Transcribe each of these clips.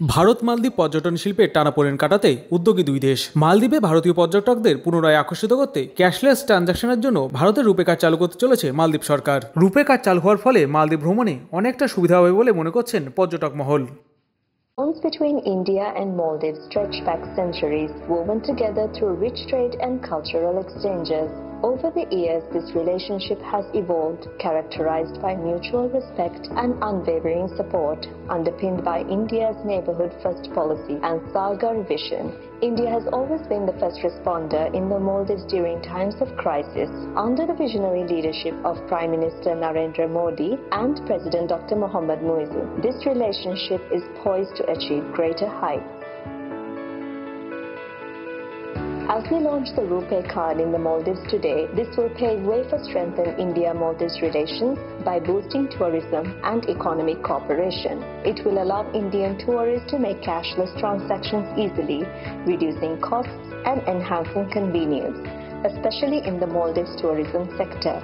ভারত মালদ্বীপ পর্যটন শিল্পের টানাপোড়েন কাটাতে উদ্যোগী দুই দেশ। মালদ্বীপে ভারতীয় পর্যটকদের পুনরায় আকর্ষিত করতে ক্যাশলেস ট্রানজাকশনের জন্য ভারতের রুপে কার্ড চালু করতে চলেছে মালদ্বীপ সরকার। রুপে কার্ড চালু হওয়ার ফলে মালদ্বীপ ভ্রমণে অনেকটা সুবিধা হবে বলে মনে করছেন পর্যটক মহল। Bonds between India and Maldives stretch back centuries, woven together through rich trade and cultural exchanges. Over the years, this relationship has evolved, characterized by mutual respect and unwavering support, underpinned by India's neighborhood first policy and Sagar vision. India has always been the first responder in the Maldives during times of crisis. Under the visionary leadership of Prime Minister Narendra Modi and President Dr. Mohammad Muizzu, this relationship is poised to achieve greater heights. As we launch the RuPay card in the Maldives today, this will pave way for strengthen India-Maldives relations by boosting tourism and economic cooperation. It will allow Indian tourists to make cashless transactions easily, reducing costs and enhancing convenience, especially in the Maldives tourism sector.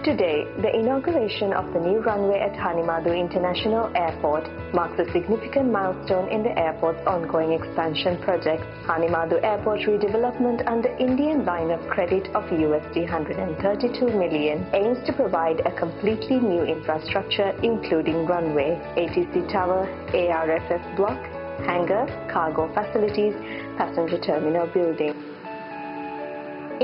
Today, the inauguration of the new runway at Hanimadu International Airport marks a significant milestone in the airport's ongoing expansion project. Hanimadu Airport redevelopment under Indian line of credit of USD 132 million aims to provide a completely new infrastructure including runway, ATC tower, ARFF block, hangar, cargo facilities, passenger terminal building.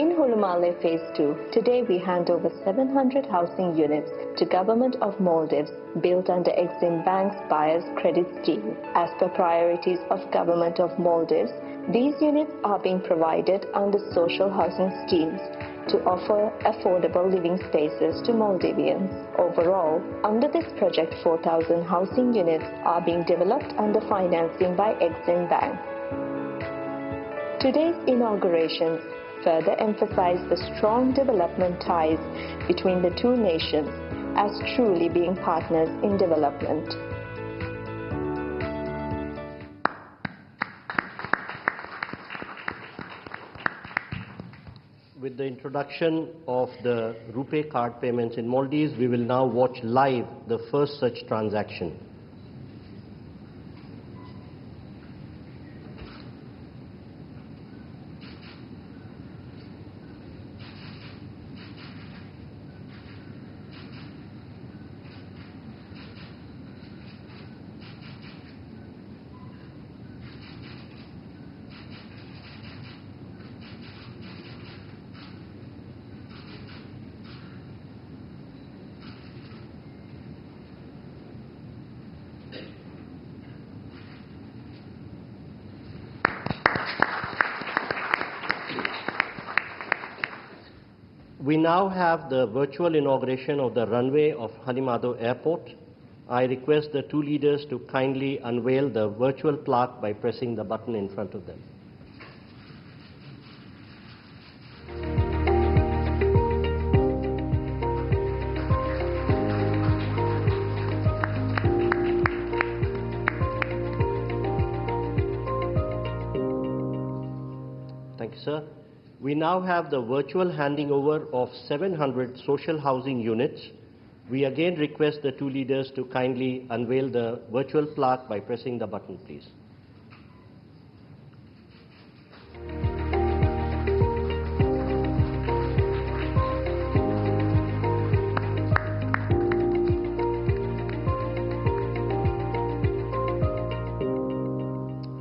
In Hulumale Phase 2, today we hand over 700 housing units to Government of Maldives built under Exim Bank's Buyer's Credit Scheme. As per priorities of Government of Maldives, these units are being provided under social housing schemes to offer affordable living spaces to Maldivians. Overall, under this project, 4,000 housing units are being developed under financing by Exim Bank. Today's inaugurations further emphasize the strong development ties between the two nations as truly being partners in development. With the introduction of the RuPay card payments in Maldives, we will now watch live the first such transaction. We now have the virtual inauguration of the runway of Hanimadu Airport. I request the two leaders to kindly unveil the virtual plaque by pressing the button in front of them. Thank you, sir. We now have the virtual handing over of 700 social housing units. We again request the two leaders to kindly unveil the virtual plaque by pressing the button, please.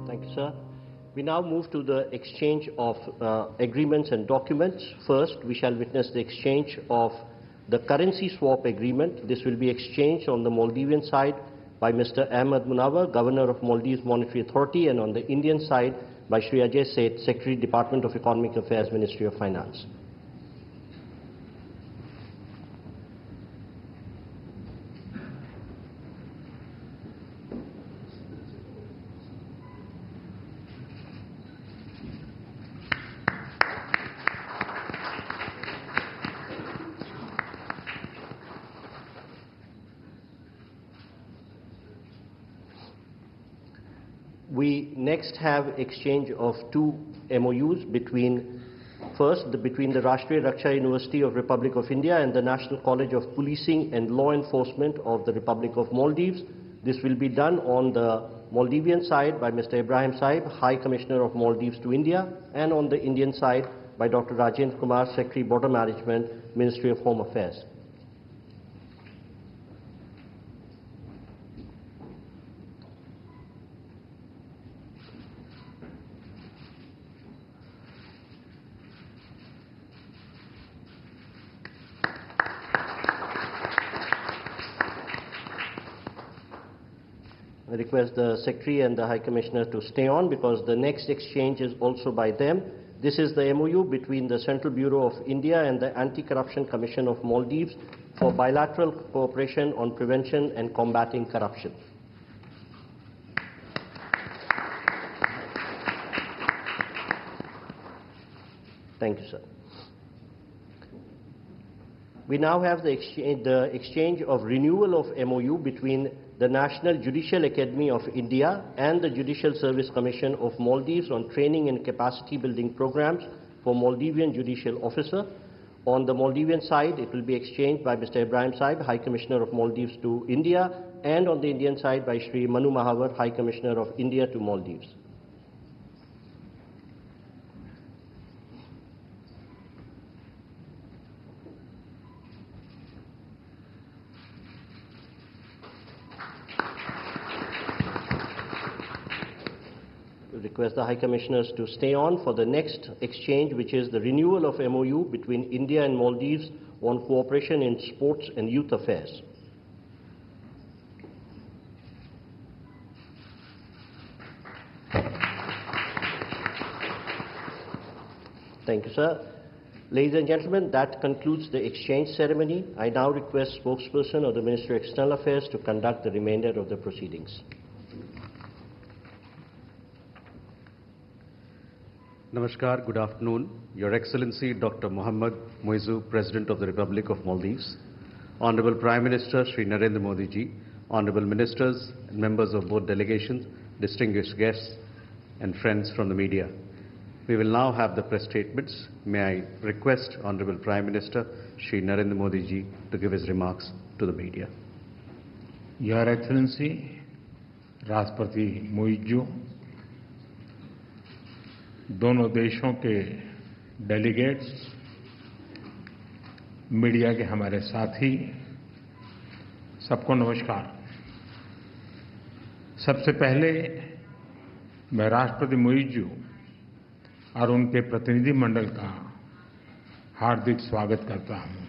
Thank you, sir. We now move to the exchange of agreements and documents. First, we shall witness the exchange of the currency swap agreement. This will be exchanged on the Maldivian side by Mr. Ahmed Munawar, Governor of Maldives Monetary Authority, and on the Indian side by Shri Ajay Seth, Secretary, Department of Economic Affairs, Ministry of Finance. We next have exchange of two MOUs between the Rashtriya Raksha University of Republic of India and the National College of Policing and Law Enforcement of the Republic of Maldives This will be done on the Maldivian side by Mr. Ibrahim Saib, High Commissioner of Maldives to India, and on the Indian side by Dr. Rajendra Kumar, Secretary Border Management, Ministry of Home Affairs. I request the Secretary and the High Commissioner to stay on because the next exchange is also by them. This is the MOU between the Central Bureau of India and the Anti-Corruption Commission of Maldives for bilateral cooperation on prevention and combating corruption. Thank you, sir. We now have the exchange of renewal of MOU between the National Judicial Academy of India and the Judicial Service Commission of Maldives on training and capacity building programs for Maldivian judicial officer. On the Maldivian side, it will be exchanged by Mr. Ibrahim Saib, High Commissioner of Maldives to India, and on the Indian side by Shri Manu Mahavar, High Commissioner of India to Maldives. Request the High Commissioners to stay on for the next exchange, which is the renewal of MOU between India and Maldives on cooperation in sports and youth affairs. Thank you, sir. Ladies and gentlemen, that concludes the exchange ceremony. I now request spokesperson of the Ministry of External Affairs to conduct the remainder of the proceedings. Namaskar, good afternoon. Your Excellency Dr. Mohammad Muizzu, President of the Republic of Maldives, Honorable Prime Minister Shri Narendra Modi ji, Honorable Ministers and members of both delegations, distinguished guests and friends from the media. We will now have the press statements. May I request Honorable Prime Minister Shri Narendra Modi ji to give his remarks to the media. Your Excellency, Rashtrapati Muizzu, दोनों देशों के delegates, media के हमारे साथी, सबको नमस्कार। सबसे पहले मैं राष्ट्रपति मुइज्जू और उनके प्रतिनिधि मंडल का हार्दिक स्वागत करता हूं।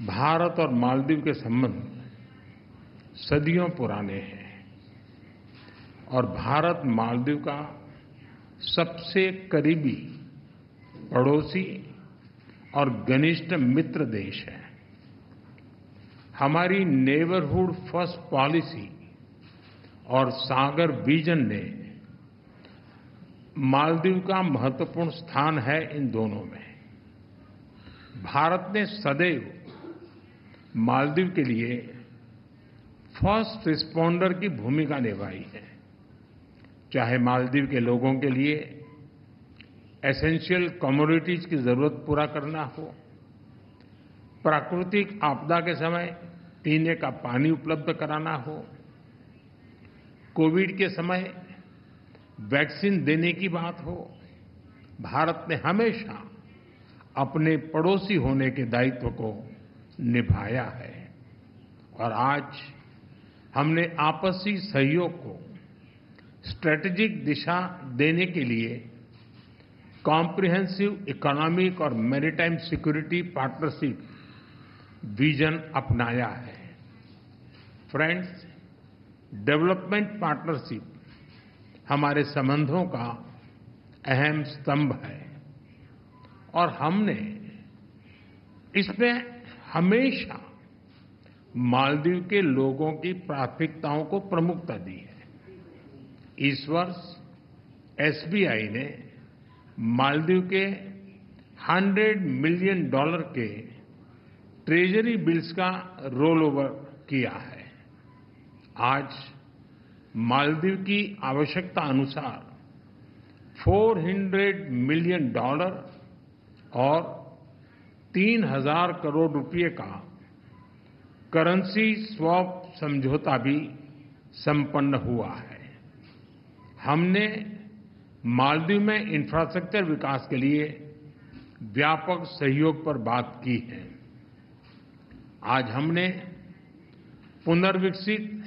भारत और मालदीव के संबंध सदियों पुराने हैं और भारत मालदीव का सबसे करीबी पड़ोसी और घनिष्ठ मित्र देश है। हमारी नेबरहुड फर्स्ट पॉलिसी और सागर विजन ने मालदीव का महत्वपूर्ण स्थान है इन दोनों में। भारत ने सदैव मालदीव के लिए फर्स्ट रिस्पॉन्डर की भूमिका निभाई है, चाहे मालदीव के लोगों के लिए एसेंशियल कमोडिटीज की जरूरत पूरा करना हो, प्राकृतिक आपदा के समय पीने का पानी उपलब्ध कराना हो, कोविड के समय वैक्सीन देने की बात हो। भारत ने हमेशा अपने पड़ोसी होने के दायित्व को निभाया है और आज हमने आपसी सहयोग को स्ट्रेटेजिक दिशा देने के लिए कॉम्प्रिहेंसिव इकोनॉमिक और मैरीटाइम सिक्योरिटी पार्टनरशिप विजन अपनाया है। फ्रेंड्स, डेवलपमेंट पार्टनरशिप हमारे संबंधों का अहम स्तंभ है और हमने इसमें हमेशा मालदीव के लोगों की प्राथमिकताओं को प्रमुखता दी है। इस वर्ष एसबीआई ने मालदीव के $100 मिलियन के ट्रेजरी बिल्स का रोल ओवर किया है। आज मालदीव की आवश्यकता अनुसार $400 मिलियन और 3,000 करोड़ रुपए का करेंसी स्वैप समझौता भी संपन्न हुआ है। हमने मालदीव में इंफ्रास्ट्रक्चर विकास के लिए व्यापक सहयोग पर बात की है। आज हमने पुनर्विकसित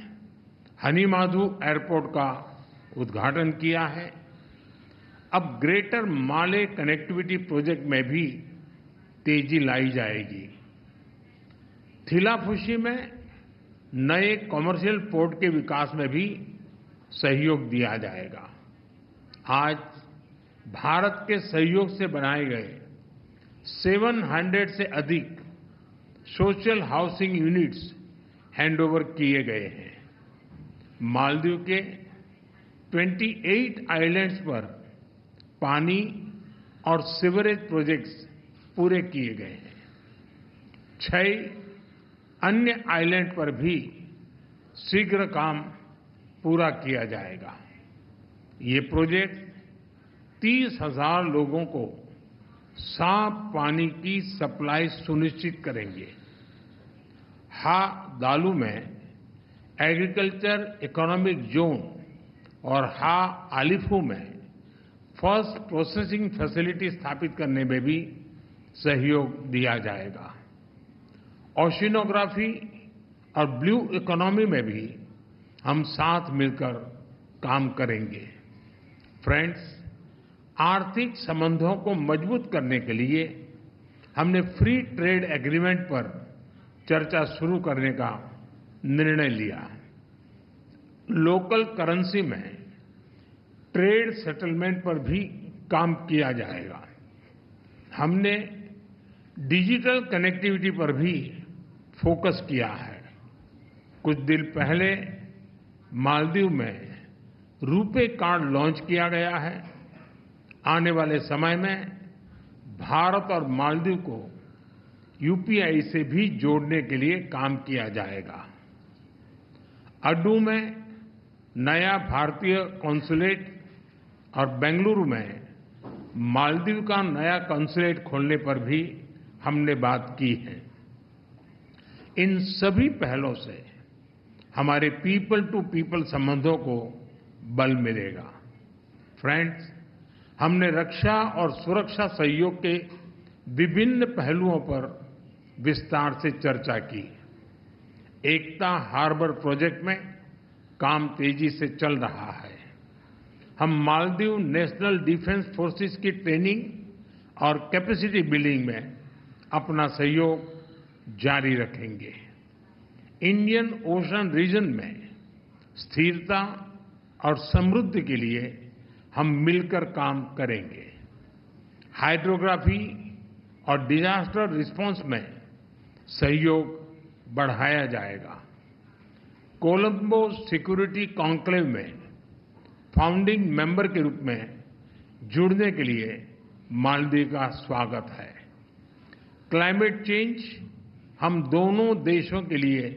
हनीमाधु एयरपोर्ट का उद्घाटन किया है। अब ग्रेटर माले कनेक्टिविटी प्रोजेक्ट में भी तेजी लाई जाएगी। थिलाफुशी में नए कमर्शियल पोर्ट के विकास में भी सहयोग दिया जाएगा। आज भारत के सहयोग से बनाए गए 700 से अधिक सोशल हाउसिंग यूनिट्स हैंडओवर किए गए हैं। मालदीव के 28 आइलैंड्स पर पानी और सीवरेज प्रोजेक्ट्स पूरे किए गए हैं। 6 अन्य आइलैंड पर भी शीघ्र काम पूरा किया जाएगा। ये प्रोजेक्ट 30,000 लोगों को साफ पानी की सप्लाई सुनिश्चित करेंगे। हा दालू में एग्रीकल्चर इकोनॉमिक जोन और हा आलिफू में फर्स्ट प्रोसेसिंग फैसिलिटी स्थापित करने में भी सहयोग दिया जाएगा। ओशिनोग्राफी और ब्लू इकोनॉमी में भी हम साथ मिलकर काम करेंगे। फ्रेंड्स, आर्थिक संबंधों को मजबूत करने के लिए हमने फ्री ट्रेड एग्रीमेंट पर चर्चा शुरू करने का निर्णय लिया। लोकल करेंसी में ट्रेड सेटलमेंट पर भी काम किया जाएगा। हमने डिजिटल कनेक्टिविटी पर भी फोकस किया है। कुछ दिन पहले मालदीव में रुपे कार्ड लॉन्च किया गया है। आने वाले समय में भारत और मालदीव को यूपीआई से भी जोड़ने के लिए काम किया जाएगा। अड्डू में नया भारतीय कॉन्सुलेट और बेंगलुरु में मालदीव का नया कॉन्सुलेट खोलने पर भी हमने बात की है। इन सभी पहलों से हमारे पीपल टू पीपल संबंधों को बल मिलेगा। फ्रेंड्स, हमने रक्षा और सुरक्षा सहयोग के विभिन्न पहलुओं पर विस्तार से चर्चा की। एकता हार्बर प्रोजेक्ट में काम तेजी से चल रहा है। हम मालदीव नेशनल डिफेंस फोर्सेस की ट्रेनिंग और कैपेसिटी बिल्डिंग में अपना सहयोग जारी रखेंगे। इंडियन ओशन रीजन में स्थिरता और समृद्धि के लिए हम मिलकर काम करेंगे। हाइड्रोग्राफी और डिजास्टर रिस्पांस में सहयोग बढ़ाया जाएगा। कोलंबो सिक्योरिटी कॉन्क्लेव में फाउंडिंग मेंबर के रूप में जुड़ने के लिए मालदीव का स्वागत है। क्लाइमेट चेंज हम दोनों देशों के लिए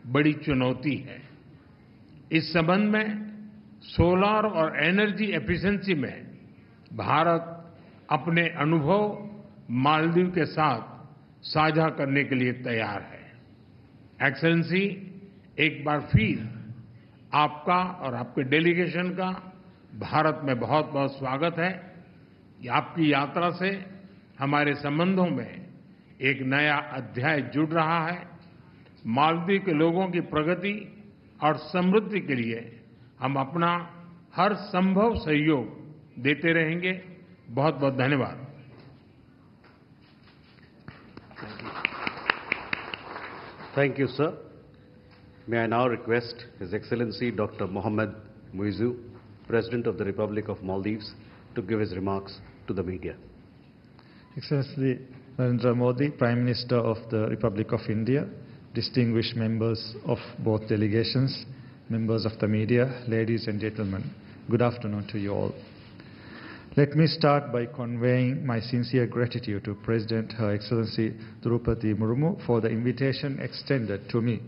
बड़ी चुनौती है। इस संबंध में सोलर और एनर्जी एफिशिएंसी में भारत अपने अनुभव मालदीव के साथ साझा करने के लिए तैयार है। एक्सेलेंसी, एक बार फिर आपका और आपके डेलीगेशन का भारत में बहुत बहुत स्वागत है। आपकी यात्रा से हमारे संबंधों में एक नया अध्याय जुड़ रहा है। मालदीव के लोगों की प्रगति और समृद्धि के लिए हम अपना हर संभव सहयोग देते रहेंगे। बहुत बहुत धन्यवाद। Thank you, sir. May I now request His Excellency Dr. Mohammed Muizu, President of the Republic of Maldives, to give his remarks to the media. Excellency Narendra Modi, Prime Minister of the Republic of India, distinguished members of both delegations, members of the media, ladies and gentlemen, good afternoon to you all. Let me start by conveying my sincere gratitude to President Her Excellency Draupadi Murmu for the invitation extended to me.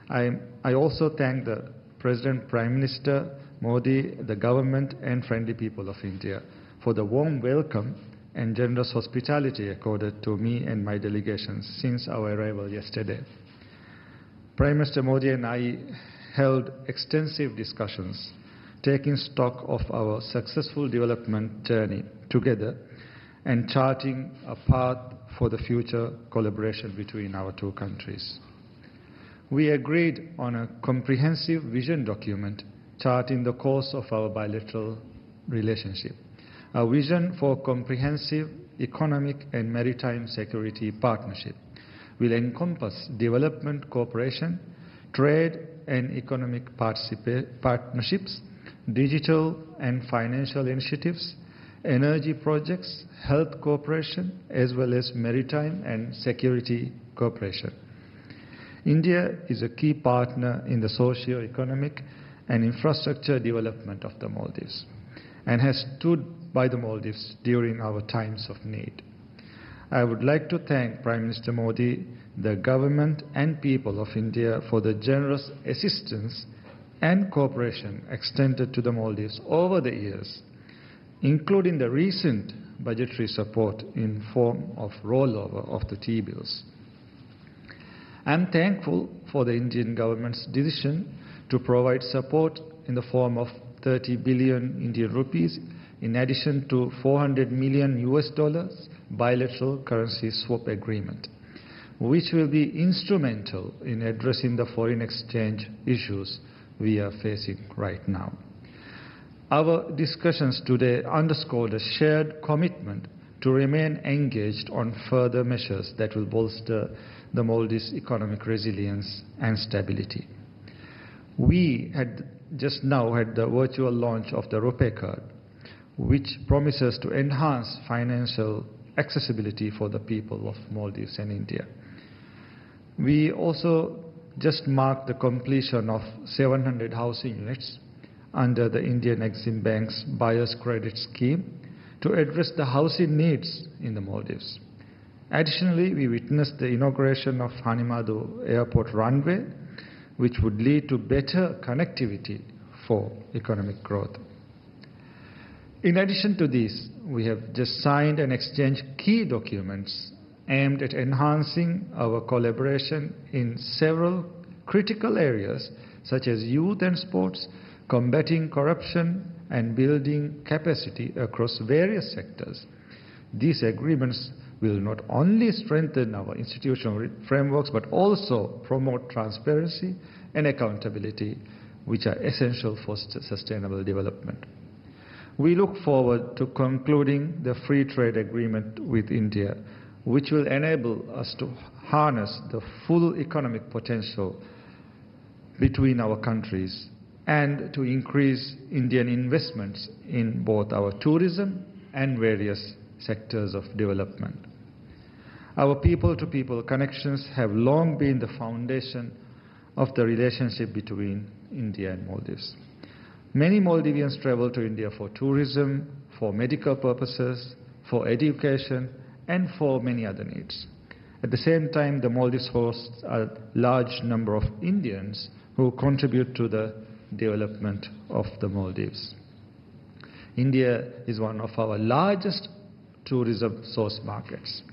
I also thank the President, Prime Minister Modi, the government and friendly people of India for the warm welcome and generous hospitality accorded to me and my delegations since our arrival yesterday. Prime Minister Modi and I held extensive discussions, taking stock of our successful development journey together and charting a path for the future collaboration between our two countries. We agreed on a comprehensive vision document charting the course of our bilateral relationship. A vision for comprehensive economic and maritime security partnership will encompass development cooperation, trade and economic partnerships, digital and financial initiatives, energy projects, health cooperation, as well as maritime and security cooperation. India is a key partner in the socio-economic and infrastructure development of the Maldives and has stood by the Maldives during our times of need. I would like to thank Prime Minister Modi, the government and people of India for the generous assistance and cooperation extended to the Maldives over the years, including the recent budgetary support in form of rollover of the T-bills. I am thankful for the Indian government's decision to provide support in the form of 30 billion Indian rupees in addition to $400 million bilateral currency swap agreement, which will be instrumental in addressing the foreign exchange issues we are facing right now. Our discussions today underscored a shared commitment to remain engaged on further measures that will bolster the Maldives' economic resilience and stability. We had just now had the virtual launch of the RuPay card, which promises to enhance financial accessibility for the people of Maldives and India. We also just marked the completion of 700 housing units under the Indian Exim Bank's Buyer's Credit Scheme to address the housing needs in the Maldives. Additionally, we witnessed the inauguration of Hanimadu Airport runway, which would lead to better connectivity for economic growth. In addition to this, we have just signed and exchanged key documents aimed at enhancing our collaboration in several critical areas such as youth and sports, combating corruption, and building capacity across various sectors. These agreements will not only strengthen our institutional frameworks but also promote transparency and accountability, which are essential for sustainable development. We look forward to concluding the free trade agreement with India, which will enable us to harness the full economic potential between our countries and to increase Indian investments in both our tourism and various sectors of development. Our people-to-people connections have long been the foundation of the relationship between India and Maldives. Many Maldivians travel to India for tourism, for medical purposes, for education, and for many other needs. At the same time, the Maldives hosts a large number of Indians who contribute to the development of the Maldives. India is one of our largest tourism source markets,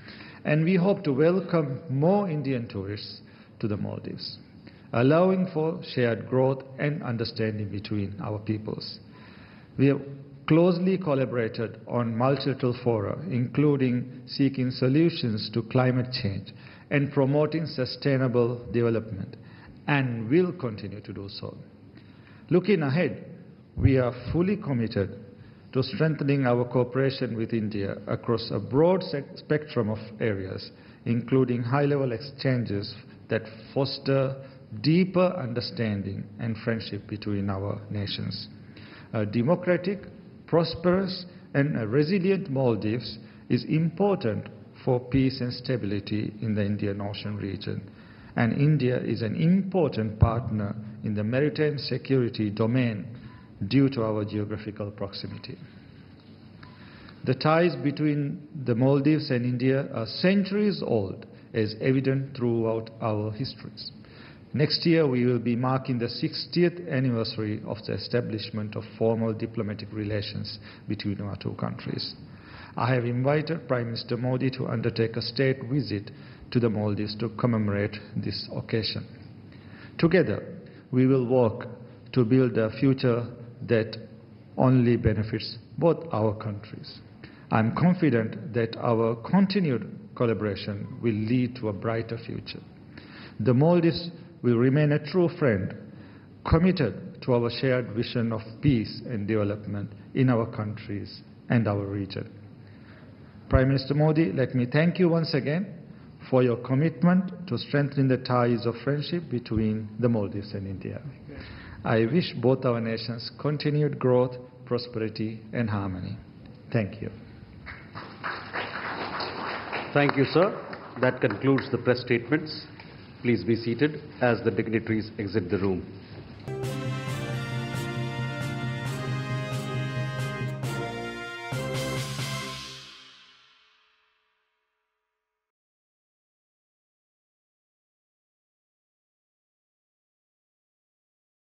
and we hope to welcome more Indian tourists to the Maldives, allowing for shared growth and understanding between our peoples. We have closely collaborated on multilateral fora, including seeking solutions to climate change and promoting sustainable development, and will continue to do so. Looking ahead, we are fully committed to strengthening our cooperation with India across a broad spectrum of areas, including high-level exchanges that foster deeper understanding and friendship between our nations. A democratic, prosperous, and a resilient Maldives is important for peace and stability in the Indian Ocean region, and India is an important partner in the maritime security domain due to our geographical proximity. The ties between the Maldives and India are centuries old, as evident throughout our histories. Next year, we will be marking the 60th anniversary of the establishment of formal diplomatic relations between our two countries. I have invited Prime Minister Modi to undertake a state visit to the Maldives to commemorate this occasion. Together, we will work to build a future that only benefits both our countries. I'm confident that our continued collaboration will lead to a brighter future. The Maldives will remain a true friend, committed to our shared vision of peace and development in our countries and our region. Prime Minister Modi, let me thank you once again for your commitment to strengthening the ties of friendship between the Maldives and India. I wish both our nations continued growth, prosperity and harmony. Thank you. Thank you, sir. That concludes the press statements. Please be seated as the dignitaries exit the room.